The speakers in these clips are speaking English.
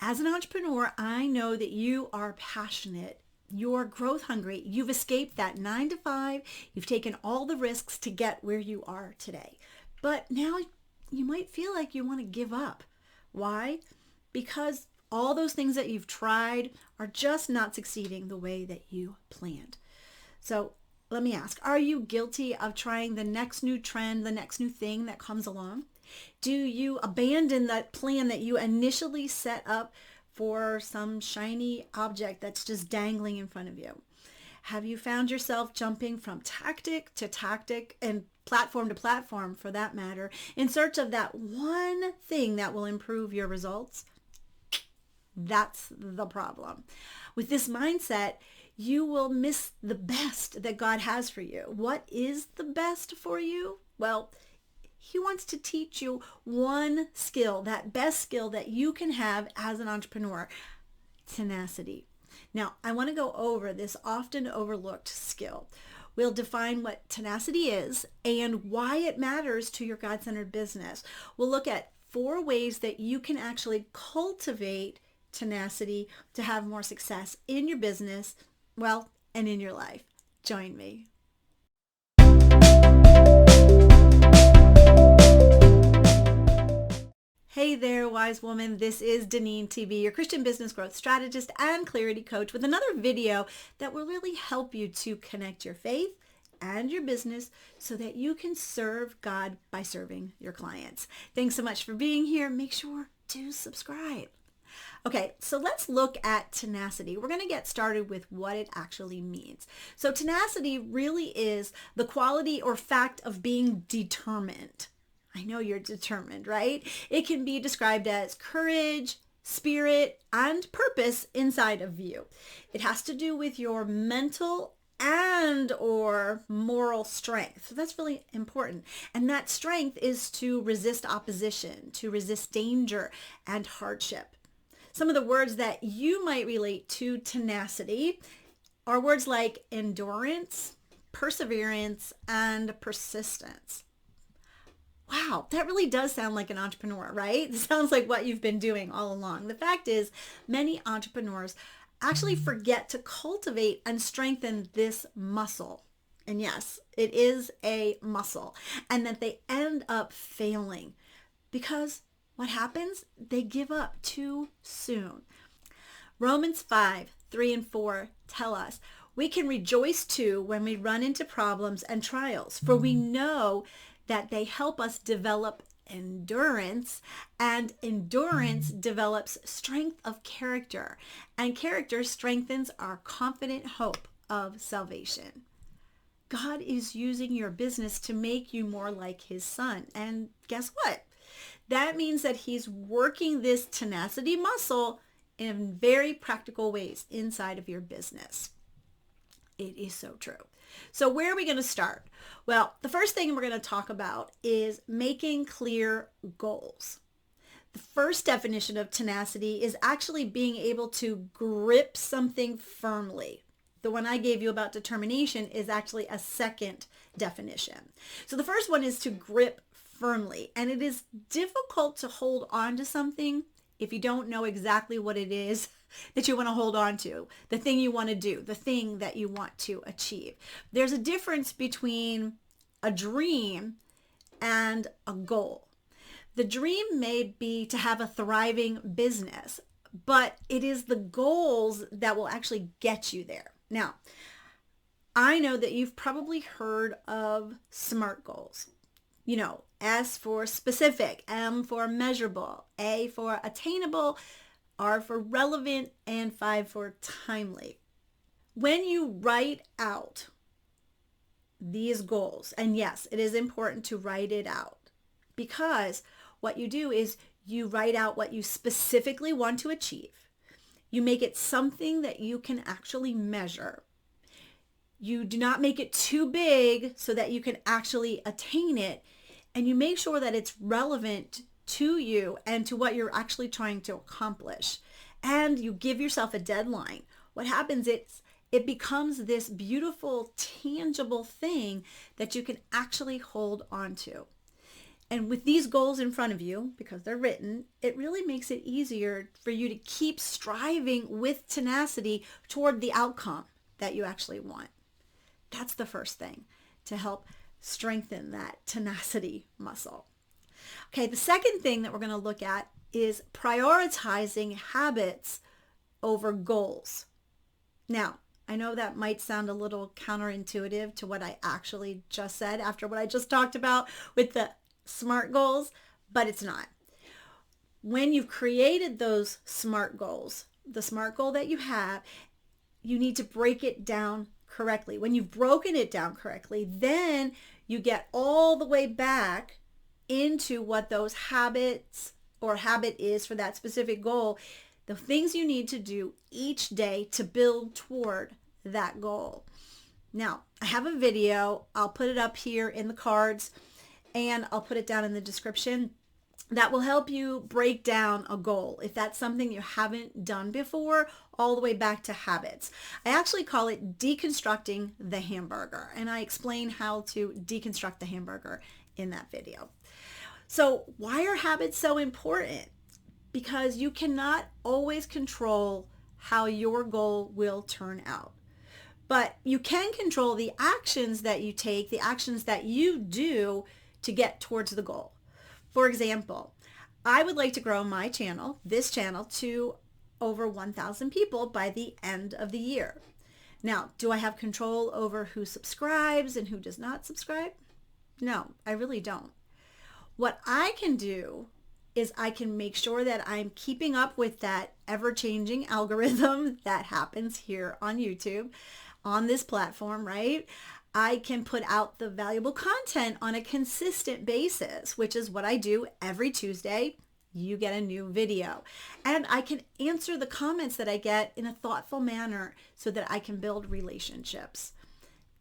As an entrepreneur, I know that you are passionate. You're growth hungry. You've escaped that 9 to 5. You've taken all the risks to get where you are today. But now you might feel like you want to give up. Why? Because all those things that you've tried are just not succeeding the way that you planned. So let me ask, are you guilty of trying the next new trend, the next new thing that comes along? Do you abandon that plan that you initially set up for some shiny object that's just dangling in front of you? Have you found yourself jumping from tactic to tactic and platform to platform, for that matter, in search of that one thing that will improve your results? That's the problem. With this mindset, you will miss the best that God has for you. What is the best for you? Well, He wants to teach you one skill, that best skill that you can have as an entrepreneur: tenacity. Now, I want to go over this often overlooked skill. We'll define what tenacity is and why it matters to your God-centered business. We'll look at 4 ways that you can actually cultivate tenacity to have more success in your business, well, and in your life. Join me. Hey there, wise woman. This is DeneenTB, your Christian business growth strategist and clarity coach, with another video that will really help you to connect your faith and your business so that you can serve God by serving your clients. Thanks so much for being here. Make sure to subscribe. Okay, so let's look at tenacity. We're going to get started with what it actually means. So tenacity really is the quality or fact of being determined. I know you're determined, right? It can be described as courage, spirit, and purpose inside of you. It has to do with your mental and or moral strength. So that's really important. And that strength is to resist opposition, to resist danger and hardship. Some of the words that you might relate to tenacity are words like endurance, perseverance, and persistence. Wow, that really does sound like an entrepreneur, right? It sounds like what you've been doing all along. The fact is, many entrepreneurs actually forget to cultivate and strengthen this muscle. And yes, it is a muscle. And that they end up failing because what happens? They give up too soon. Romans 5:3-4 tell us, we can rejoice too when we run into problems and trials, for we know that they help us develop endurance, and endurance develops strength of character, and character strengthens our confident hope of salvation. God is using your business to make you more like His Son. And guess what? That means that He's working this tenacity muscle in very practical ways inside of your business. It is so true. So where are we going to start? Well, the first thing we're going to talk about is making clear goals. The first definition of tenacity is actually being able to grip something firmly. The one I gave you about determination is actually a second definition. So the first one is to grip firmly. And it is difficult to hold on to something if you don't know exactly what it is that you want to hold on to, the thing you want to do, the thing that you want to achieve. There's a difference between a dream and a goal. The dream may be to have a thriving business, but it is the goals that will actually get you there. Now, I know that you've probably heard of SMART goals. You know, S for specific, M for measurable, A for attainable, R for relevant, and 5 for timely. When you write out these goals, and yes, it is important to write it out, because what you do is you write out what you specifically want to achieve. You make it something that you can actually measure. You do not make it too big so that you can actually attain it. And you make sure that it's relevant to you and to what you're actually trying to accomplish. And you give yourself a deadline. What happens is it becomes this beautiful, tangible thing that you can actually hold on to. And with these goals in front of you, because they're written, it really makes it easier for you to keep striving with tenacity toward the outcome that you actually want. That's the first thing to help strengthen that tenacity muscle. Okay, the second thing that we're going to look at is prioritizing habits over goals. Now, I know that might sound a little counterintuitive to what I actually just said after what I just talked about with the SMART goals, but it's not. When you've created those SMART goals, the SMART goal that you have, you need to break it down correctly. When you've broken it down correctly, then you get all the way back into what those habits or habit is for that specific goal, the things you need to do each day to build toward that goal. Now, I have a video. I'll put it up here in the cards and I'll put it down in the description that will help you break down a goal if that's something you haven't done before, all the way back to habits. I actually call it deconstructing the hamburger, and I explain how to deconstruct the hamburger in that video. So why are habits so important? Because you cannot always control how your goal will turn out. But you can control the actions that you take, the actions that you do to get towards the goal. For example, I would like to grow my channel, this channel, to over 1,000 people by the end of the year. Now, do I have control over who subscribes and who does not subscribe? No, I really don't. What I can do is I can make sure that I'm keeping up with that ever-changing algorithm that happens here on YouTube, on this platform, right? I can put out the valuable content on a consistent basis, which is what I do every Tuesday. You get a new video. And I can answer the comments that I get in a thoughtful manner so that I can build relationships.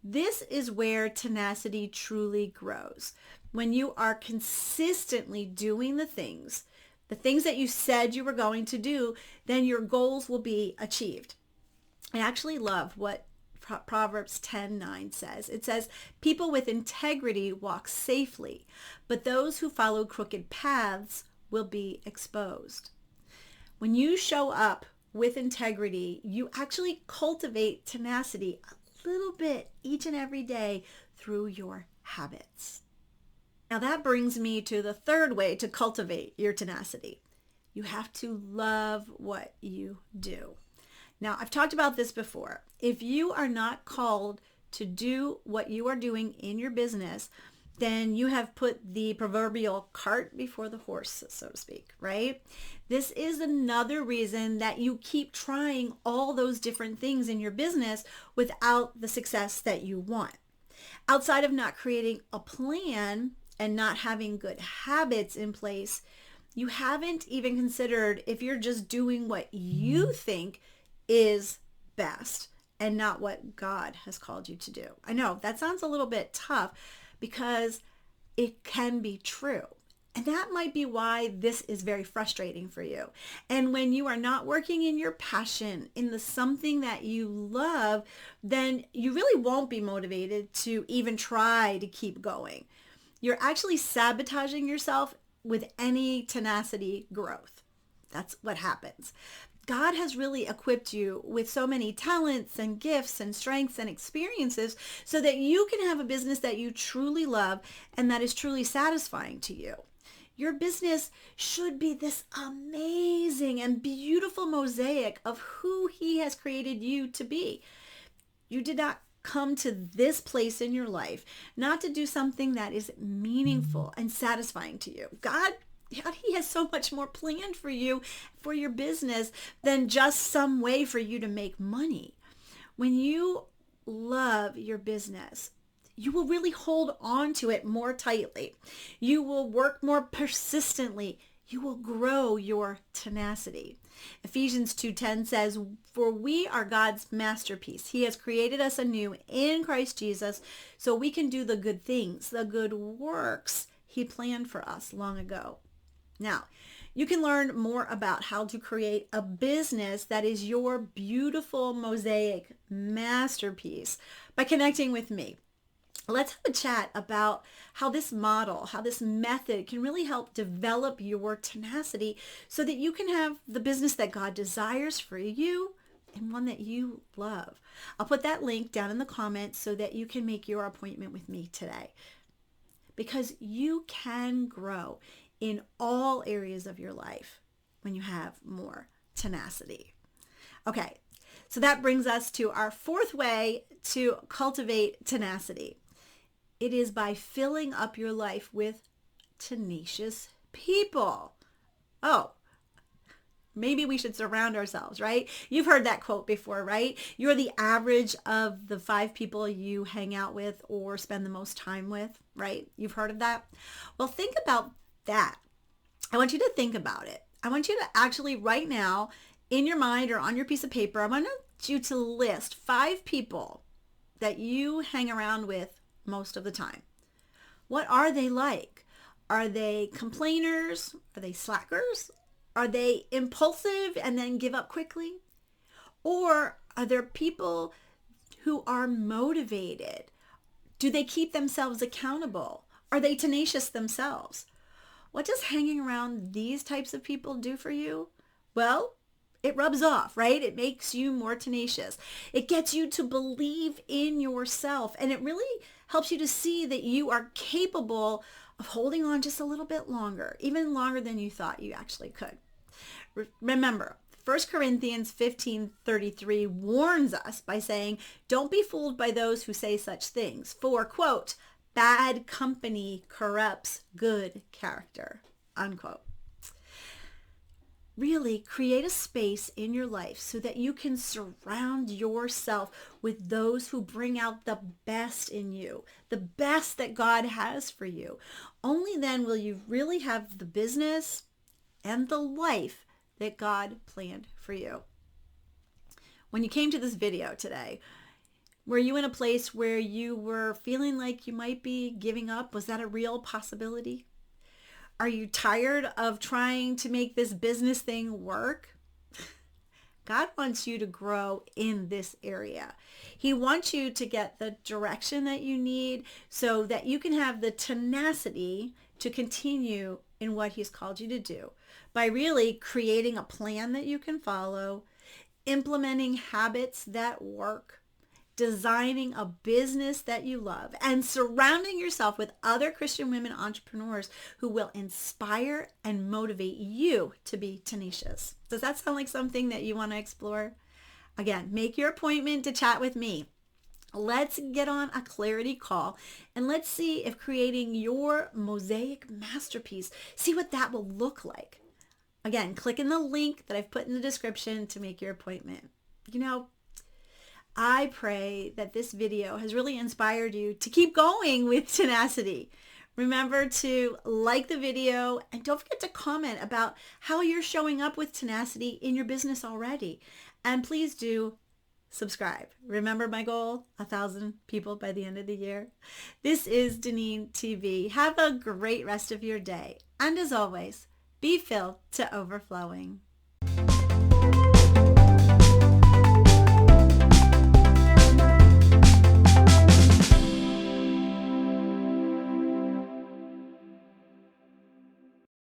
This is where tenacity truly grows. When you are consistently doing the things that you said you were going to do, then your goals will be achieved. I actually love what Proverbs 10:9 says. It says, people with integrity walk safely, but those who follow crooked paths will be exposed. When you show up with integrity, you actually cultivate tenacity a little bit each and every day through your habits. Now that brings me to the third way to cultivate your tenacity. You have to love what you do. Now, I've talked about this before. If you are not called to do what you are doing in your business, then you have put the proverbial cart before the horse, so to speak, right? This is another reason that you keep trying all those different things in your business without the success that you want. Outside of not creating a plan and not having good habits in place, you haven't even considered if you're just doing what you think is best and not what God has called you to do. I know that sounds a little bit tough because it can be true. And that might be why this is very frustrating for you. And when you are not working in your passion, in the something that you love, then you really won't be motivated to even try to keep going. You're actually sabotaging yourself with any tenacity growth. That's what happens. God has really equipped you with so many talents and gifts and strengths and experiences so that you can have a business that you truly love and that is truly satisfying to you. Your business should be this amazing and beautiful mosaic of who He has created you to be. You did not come to this place in your life not to do something that is meaningful and satisfying to you. God, He has so much more planned for you, for your business, than just some way for you to make money. When you love your business, you will really hold on to it more tightly. You will work more persistently. You will grow your tenacity. Ephesians 2:10 says, "For we are God's masterpiece. He has created us anew in Christ Jesus so we can do the good things, the good works He planned for us long ago." Now, you can learn more about how to create a business that is your beautiful mosaic masterpiece by connecting with me. let's have a chat about how this model, how this method can really help develop your tenacity so that you can have the business that God desires for you and one that you love. I'll put that link down in the comments so that you can make your appointment with me today, because you can grow in all areas of your life when you have more tenacity. Okay, so that brings us to our fourth way to cultivate tenacity. It is by filling up your life with tenacious people. Oh, maybe we should surround ourselves, right? You've heard that quote before, right? You're the average of the 5 people you hang out with or spend the most time with, right? You've heard of that? Well, think about that. I want you to think about it. I want you to actually right now in your mind or on your piece of paper, I want you to list 5 people that you hang around with most of the time. What are they like? Are they complainers? Are they slackers? Are they impulsive and then give up quickly? Or are there people who are motivated? Do they keep themselves accountable? Are they tenacious themselves? What does hanging around these types of people do for you? Well, it rubs off, right? It makes you more tenacious. It gets you to believe in yourself, and it really helps you to see that you are capable of holding on just a little bit longer, even longer than you thought you actually could. Remember, 1 Corinthians 15:33 warns us by saying, don't be fooled by those who say such things, for, quote, bad company corrupts good character, unquote. Really create a space in your life so that you can surround yourself with those who bring out the best in you, the best that God has for you. Only then will you really have the business and the life that God planned for you. When you came to this video today, were you in a place where you were feeling like you might be giving up? Was that a real possibility? Are you tired of trying to make this business thing work? God wants you to grow in this area. He wants you to get the direction that you need so that you can have the tenacity to continue in what he's called you to do by really creating a plan that you can follow, implementing habits that work, designing a business that you love, and surrounding yourself with other Christian women entrepreneurs who will inspire and motivate you to be tenacious. Does that sound like something that you want to explore? Again, make your appointment to chat with me. Let's get on a clarity call and let's see if creating your mosaic masterpiece, see what that will look like. Again, click in the link that I've put in the description to make your appointment. You know, I pray that this video has really inspired you to keep going with tenacity. Remember to like the video and don't forget to comment about how you're showing up with tenacity in your business already. And please do subscribe. Remember my goal, 1,000 people by the end of the year. This is DeneenTB. Have a great rest of your day. And as always, be filled to overflowing.